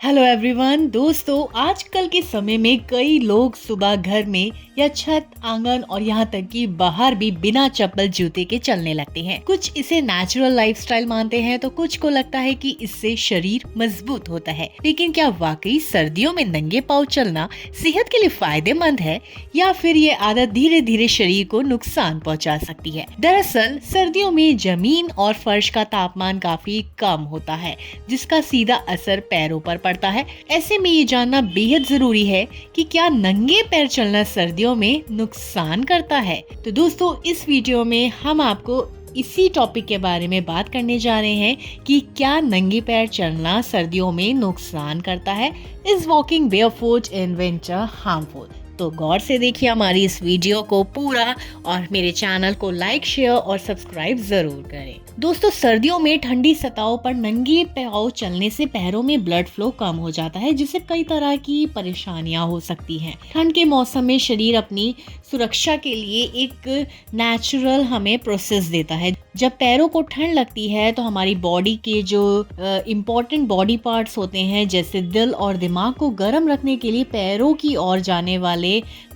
Hello everyone. दोस्तों, आजकल के समय में कई लोग सुबह घर में या छत, आंगन और यहाँ तक कि बाहर भी बिना चप्पल जूते के चलने लगते हैं। कुछ इसे नेचुरल लाइफस्टाइल मानते हैं तो कुछ को लगता है कि इससे शरीर मजबूत होता है। लेकिन क्या वाकई सर्दियों में नंगे पांव चलना सेहत के लिए फायदेमंद है या फिर ये आदत धीरे धीरे शरीर को नुकसान पहुँचा सकती है? दरअसल सर्दियों में जमीन और फर्श का तापमान काफी कम होता है, जिसका सीधा असर पैरों पर पड़ता है। ऐसे में ये जानना बेहद जरूरी है कि क्या नंगे पैर चलना सर्दियों में नुकसान करता है। तो दोस्तों, इस वीडियो में हम आपको इसी टॉपिक के बारे में बात करने जा रहे हैं कि क्या नंगे पैर चलना सर्दियों में नुकसान करता है। Is walking barefoot in winter harmful? तो गौर से देखिए हमारी इस वीडियो को पूरा और मेरे चैनल को लाइक, शेयर और सब्सक्राइब जरूर करें। दोस्तों, सर्दियों में ठंडी सतहों पर नंगे पांव चलने से पैरों में ब्लड फ्लो कम हो जाता है, जिससे कई तरह की परेशानियां हो सकती हैं। ठंड के मौसम में शरीर अपनी सुरक्षा के लिए एक नेचुरल हमें प्रोसेस देता है। जब पैरों को ठंड लगती है तो हमारी बॉडी के जो इम्पोर्टेंट बॉडी पार्ट्स होते हैं, जैसे दिल और दिमाग को गर्म रखने के लिए पैरों की ओर जाने वाले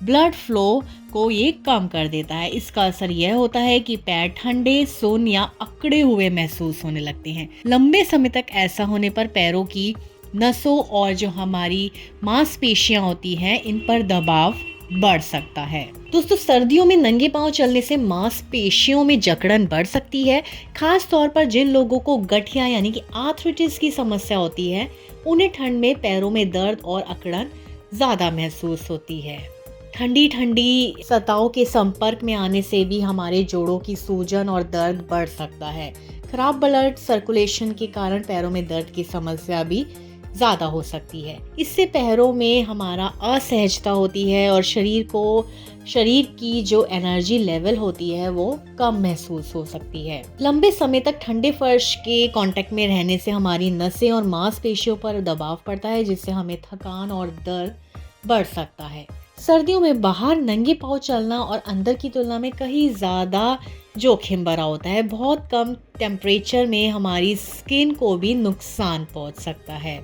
ब्लड फ्लो को ये कम कर देता है। इसका असर यह होता है कि पैर ठंडे, सुन्न या अकड़े हुए महसूस होने लगते हैं। लंबे समय तक ऐसा होने पर पैरों की नसों और जो हमारी मांसपेशियां होती हैं, इन पर दबाव बढ़ सकता है। दोस्तों, सर्दियों में नंगे पांव चलने से मांसपेशियों में जकड़न बढ़ सकती है। खास तौर पर जिन लोगों को गठिया यानी कि आर्थराइटिस की समस्या होती है, उन्हें ठंड में पैरों में दर्द और अकड़न ज्यादा महसूस होती है। ठंडी सतहों के संपर्क में आने से भी हमारे जोड़ों की सूजन और दर्द बढ़ सकता है। खराब ब्लड सर्कुलेशन के कारण पैरों में दर्द की समस्या भी ज्यादा हो सकती है। इससे पैरों में हमारा असहजता होती है और शरीर की जो एनर्जी लेवल होती है वो कम महसूस हो सकती है। लंबे समय तक ठंडे फर्श के कांटेक्ट में रहने से हमारी नसें और मांसपेशियों पर दबाव पड़ता है, जिससे हमें थकान और दर्द बढ़ सकता है। सर्दियों में बाहर नंगे पांव चलना और अंदर की तुलना में कहीं ज्यादा जोखिम भरा होता है। बहुत कम टेम्परेचर में हमारी स्किन को भी नुकसान पहुंच सकता है।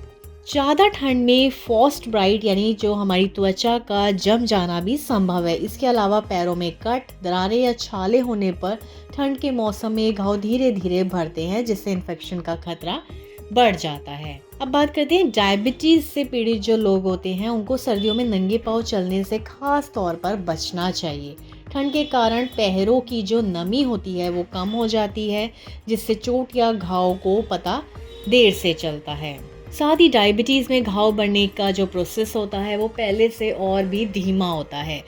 ज्यादा ठंड में फ्रॉस्ट बाइट यानी जो हमारी त्वचा का जम जाना भी संभव है। इसके अलावा पैरों में कट, दरारें या छाले होने पर ठंड के मौसम में घाव धीरे धीरे भरते हैं, जिससे इन्फेक्शन का खतरा बढ़ जाता है। अब बात करते हैं डायबिटीज से पीड़ित जो लोग होते हैं, उनको सर्दियों में नंगे पांव चलने से खास तौर पर बचना चाहिए। ठंड के कारण पैरों की जो नमी होती है वो कम हो जाती है, जिससे चोट या घाव को पता देर से चलता है। साथ ही डायबिटीज में घाव बढ़ने का जो प्रोसेस होता है वो पहले से और भी धीमा होता है।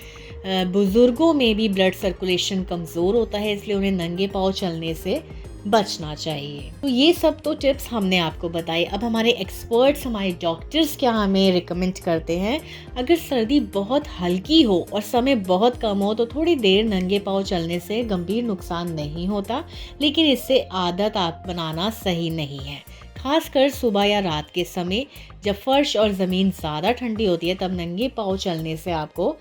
बुजुर्गों में भी ब्लड सर्कुलेशन कमजोर होता है, इसलिए उन्हें नंगे पांव चलने से बचना चाहिए। तो ये सब तो टिप्स हमने आपको बताई। अब हमारे एक्सपर्ट्स, हमारे डॉक्टर्स क्या हमें रिकमेंड करते हैं? अगर सर्दी बहुत हल्की हो और समय बहुत कम हो तो थोड़ी देर नंगे पांव चलने से गंभीर नुकसान नहीं होता, लेकिन इससे आदत आप बनाना सही नहीं है। खासकर सुबह या रात के समय जब फर्श और ज़मीन ज़्यादा ठंडी होती है, तब नंगे पांव चलने से आपको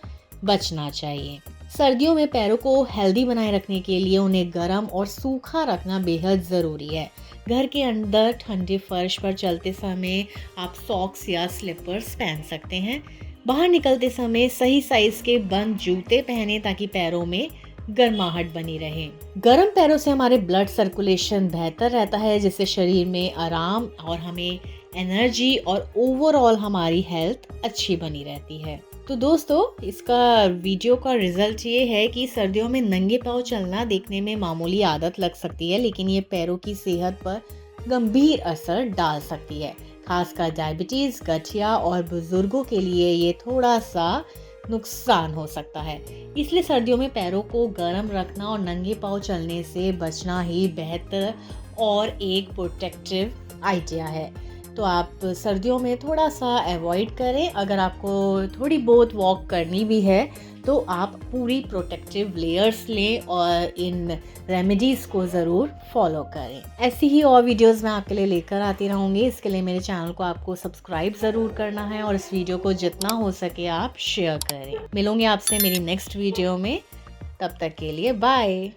बचना चाहिए। सर्दियों में पैरों को हेल्दी बनाए रखने के लिए उन्हें गर्म और सूखा रखना बेहद ज़रूरी है। घर के अंदर ठंडे फर्श पर चलते समय आप सॉक्स या स्लीपर्स पहन सकते हैं। बाहर निकलते समय सही साइज के बंद जूते पहने ताकि पैरों में गर्माहट बनी रहे। गर्म पैरों से हमारे ब्लड सर्कुलेशन बेहतर रहता है, जिससे शरीर में आराम और हमें एनर्जी और ओवरऑल हमारी हेल्थ अच्छी बनी रहती है। तो दोस्तों, इसका वीडियो का रिजल्ट ये है कि सर्दियों में नंगे पांव चलना देखने में मामूली आदत लग सकती है, लेकिन ये पैरों की सेहत पर गंभीर असर डाल सकती है। खासकर डायबिटीज, गठिया और बुजुर्गों के लिए ये थोड़ा सा नुकसान हो सकता है। इसलिए सर्दियों में पैरों को गर्म रखना और नंगे पांव चलने से बचना ही बेहतर और एक प्रोटेक्टिव आइडिया है। तो आप सर्दियों में थोड़ा सा अवॉइड करें। अगर आपको थोड़ी बहुत वॉक करनी भी है तो आप पूरी प्रोटेक्टिव लेयर्स लें और इन रेमेडीज़ को ज़रूर फॉलो करें। ऐसी ही और वीडियोस मैं आपके लिए लेकर आती रहूँगी। इसके लिए मेरे चैनल को आपको सब्सक्राइब ज़रूर करना है और इस वीडियो को जितना हो सके आप शेयर करें। मिलूंगी आपसे मेरी नेक्स्ट वीडियो में। तब तक के लिए बाय।